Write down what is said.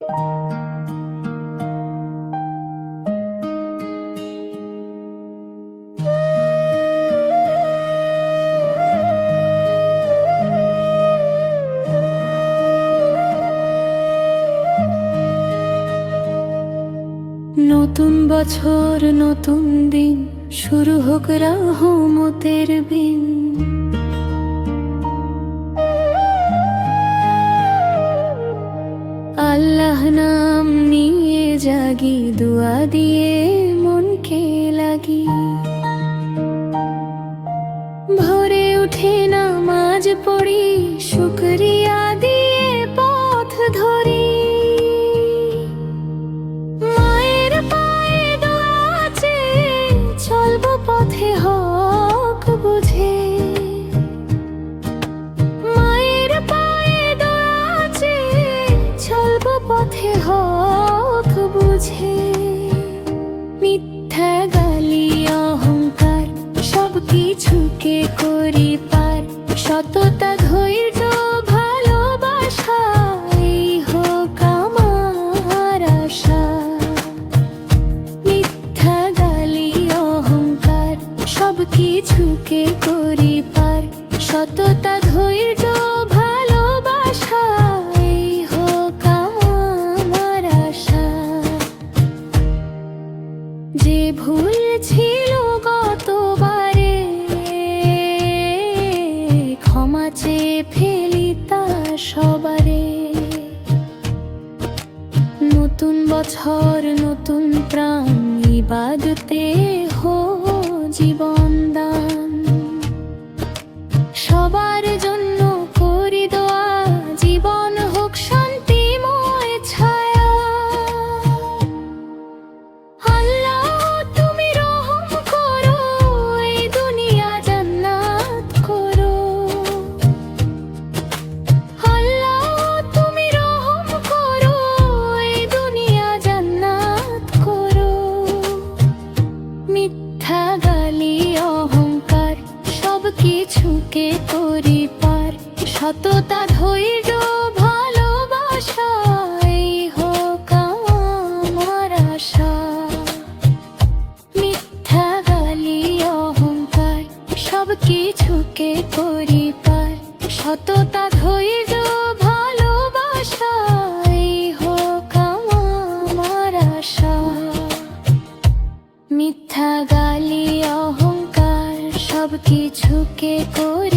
নতুন বছর নতুন দিন, শুরু হোক রহমতের বিন। আল্লাহ নাম নিয়ে জাগি, দুয়া দিয়ে মনকে লাগি। ভোরে উঠে নামাজ পড়ি, শুকরিয়া দিয়ে পথ ধরি। পথে হক বুঝে, মায়ের পায়ে দোয়াছে, চলব পথে হক বুঝে। মিথ্যা গালি অহংকার সব কিছুকে করি পার, সততা ধৈর্য ভালোবাসা এই হোক আমার আশা। সব কিছুকে করি পার, সততা ধৈর্য ভালোবাসা এই হোক আমার আশা। যে ভুল ছিল গতবারে, ক্ষমা চেয়ে ফেলি তা সবারে। নতুন বছর নতুন প্রাণ, ইবাদতে হো জীবন দান। সবার জন্য করি দোয়া, জীবন হোক শান্তিময় ছায়া। আল্লাহ তুমি রহম করো, এই দুনিয়া জান্নাত করো। আল্লাহ তুমি রহম করো, এই দুনিয়া জান্নাত করো। মিথ্যা গালি অহংকার সব কিছুকে করি পার, সততা ধৈর্য ভালোবাসা এই হোক আমার আশা। মিথ্যা গালি অহংকার সব কিছুকে করি পার, সততা ধৈর্য ভালোবাসা এই হোক আমার আশা। মিথ্যা গালি অহংকার সব কিছুকে করি